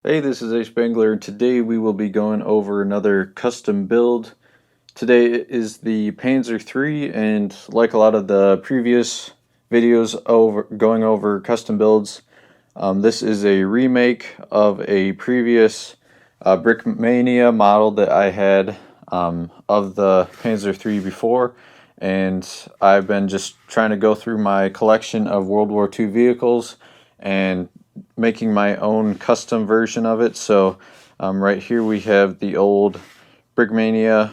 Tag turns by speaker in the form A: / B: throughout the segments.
A: Hey, this is ASpengler. Today we will be going over another custom build. Today is the Panzer III, and like a lot of the previous videos going over custom builds, this is a remake of a previous Brickmania model that I had of the Panzer III before, and I've been just trying to go through my collection of World War II vehicles and making my own custom version of it. So right here we have the old Brickmania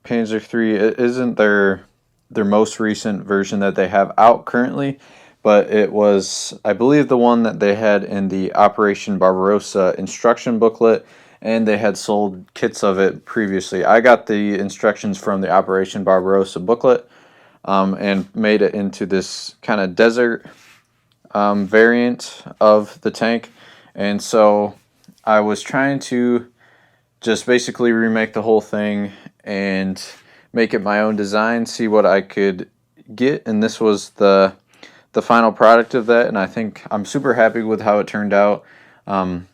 A: Panzer III. It isn't their most recent version that they have out currently, but it was, I believe, the one that they had in the Operation Barbarossa instruction booklet, and they had sold kits of it previously. I got the instructions from the Operation Barbarossa booklet and made it into this kind of desert variant of the tank. And so I was trying to just basically remake the whole thing and make it my own design, see what I could get, and this was the final product of that, and I think I'm super happy with how it turned out. Um,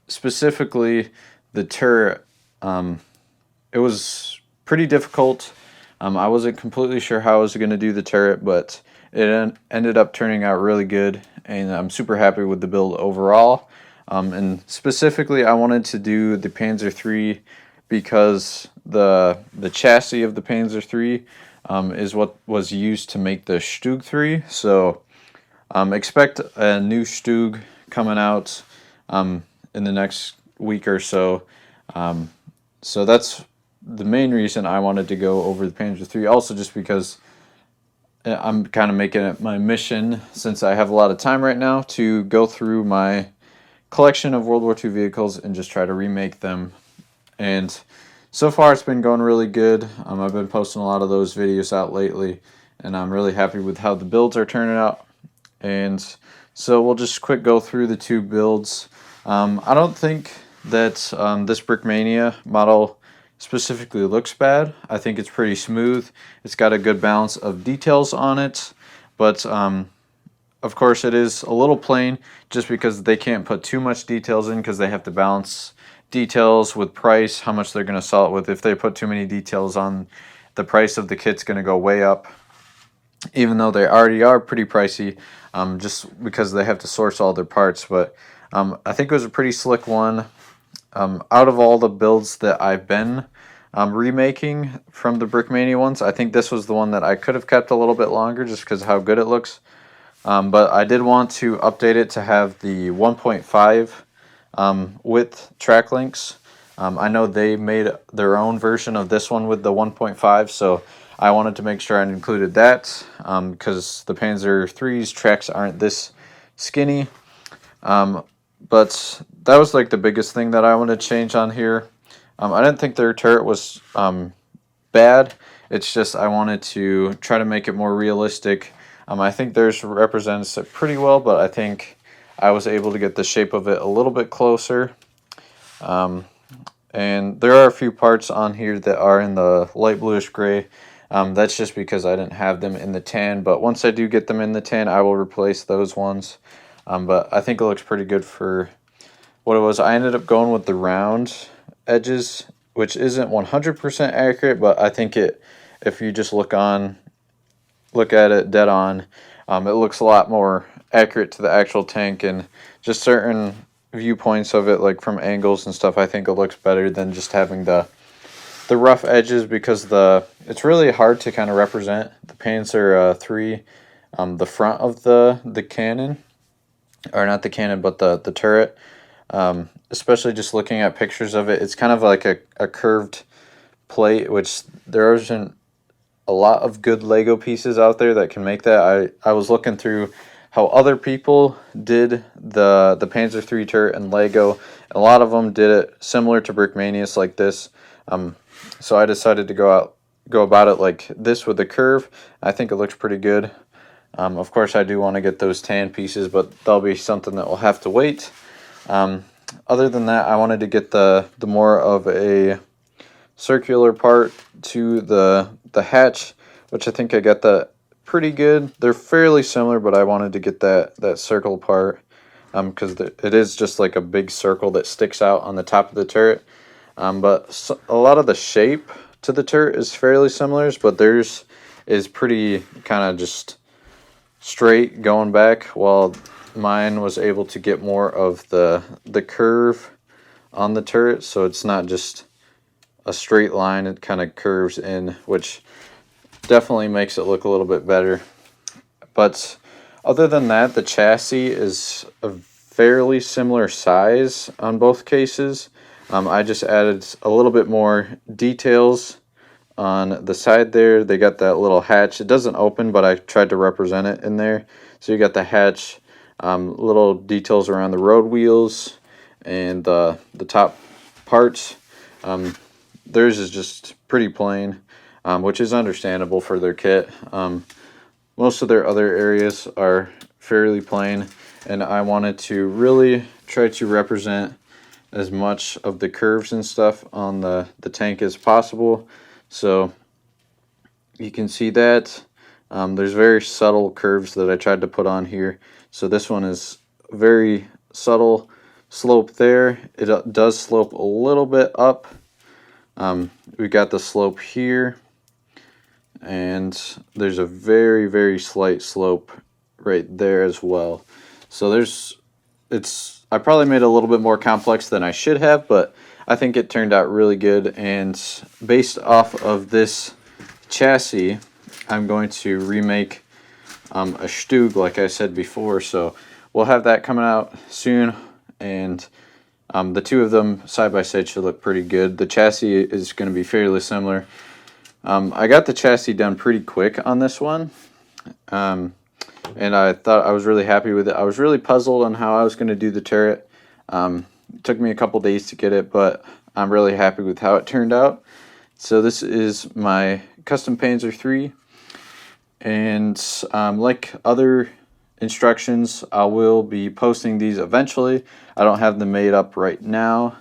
A: Specifically, the turret, it was pretty difficult. I wasn't completely sure how I was going to do the turret, but it ended up turning out really good, and I'm super happy with the build overall. And specifically, I wanted to do the Panzer III because the chassis of the Panzer III is what was used to make the Stug 3. So expect a new Stug coming out in the next week or so. So that's the main reason I wanted to go over the Panzer III. Also, just because I'm kind of making it my mission, since I have a lot of time right now, to go through my collection of World War II vehicles and just try to remake them. And so far, it's been going really good. I've been posting a lot of those videos out lately, and I'm really happy with how the builds are turning out. And so we'll just quick go through the two builds. I don't think that this Brickmania model specifically looks bad. I think it's pretty smooth. It's got a good balance of details on it, but of course it is a little plain just because they can't put too much details in because they have to balance details with price, how much they're going to sell it with. If they put too many details on, the price of the kit's going to go way up, even though they already are pretty pricey, just because they have to source all their parts. But I think it was a pretty slick one. Out of all the builds that I've been remaking from the Brickmania ones, I think this was the one that I could have kept a little bit longer just because of how good it looks. But I did want to update it to have the 1.5 width track links. I know they made their own version of this one with the 1.5, so I wanted to make sure I included that because the Panzer III's tracks aren't this skinny. But that was like the biggest thing that I wanted to change on here. I didn't think their turret was bad. It's just I wanted to try to make it more realistic. I think theirs represents it pretty well, but I think I was able to get the shape of it a little bit closer. And there are a few parts on here that are in the light bluish gray. That's just because I didn't have them in the tan, but once I do get them in the tan, I will replace those ones. But I think it looks pretty good for what it was. I ended up going with the round edges, which isn't 100% accurate, but I think if you just look at it dead on, it looks a lot more accurate to the actual tank, and just certain viewpoints of it, like from angles and stuff, I think it looks better than just having the rough edges, because it's really hard to kind of represent the Panzer III, the front of the cannon, or not the cannon, but the turret. Especially just looking at pictures of it, it's kind of like a curved plate, which there isn't a lot of good Lego pieces out there that can make that. I was looking through how other people did the Panzer III turret in Lego, and a lot of them did it similar to Brickmanias like this. So I decided to go about it like this with the curve. I think it looks pretty good. Of course, I do want to get those tan pieces, but that'll be something that will have to wait. Other than that, I wanted to get the more of a circular part to the hatch, which I think I got that pretty good. They're fairly similar, but I wanted to get that circle part. because it is just like a big circle that sticks out on the top of the turret. But a lot of the shape to the turret is fairly similar, but theirs is pretty kind of just straight going back, while mine was able to get more of the curve on the turret, so it's not just a straight line, it kind of curves in, which definitely makes it look a little bit better. But other than that, the chassis is a fairly similar size on both cases. I just added a little bit more details on the side there. They got that little hatch. It doesn't open, but I tried to represent it in there. So you got the hatch, little details around the road wheels and the top parts. Theirs is just pretty plain, which is understandable for their kit. Most of their other areas are fairly plain, and I wanted to really try to represent as much of the curves and stuff on the tank as possible. So you can see that there's very subtle curves that I tried to put on here. So this one is very subtle slope there. It does slope a little bit up. We got the slope here, and there's a very, very slight slope right there as well. So I probably made it a little bit more complex than I should have, but I think it turned out really good. And based off of this chassis, I'm going to remake a Stug, like I said before. So we'll have that coming out soon, and the two of them side by side should look pretty good. The chassis is going to be fairly similar. I got the chassis done pretty quick on this one, and I thought I was really happy with it. I was really puzzled on how I was going to do the turret. It took me a couple days to get it, but I'm really happy with how it turned out. So this is my custom Panzer III, and like other instructions, I will be posting these eventually. I don't have them made up right now,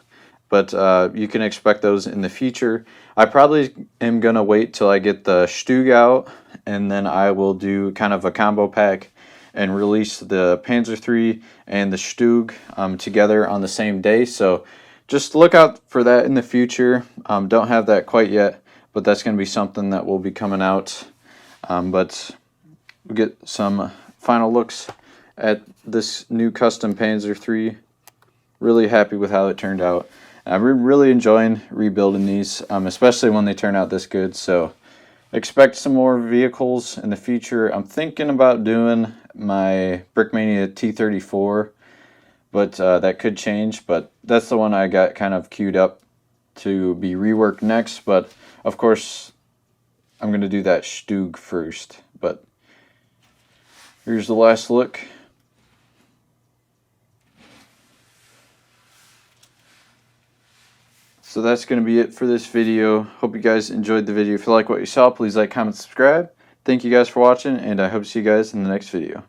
A: but you can expect those in the future. I probably am going to wait till I get the Stug out, and then I will do kind of a combo pack and release the Panzer III and the Stug together on the same day. So just look out for that in the future. Don't have that quite yet, but that's going to be something that will be coming out. But we'll get some final looks at this new custom Panzer III. Really happy with how it turned out. I'm really enjoying rebuilding these, especially when they turn out this good. So expect some more vehicles in the future. I'm thinking about doing my Brickmania T-34, but that could change. But that's the one I got kind of queued up to be reworked next. But of course, I'm going to do that Stug first. But here's the last look. So that's going to be it for this video. Hope you guys enjoyed the video. If you like what you saw, please like, comment, subscribe. Thank you guys for watching, and I hope to see you guys in the next video.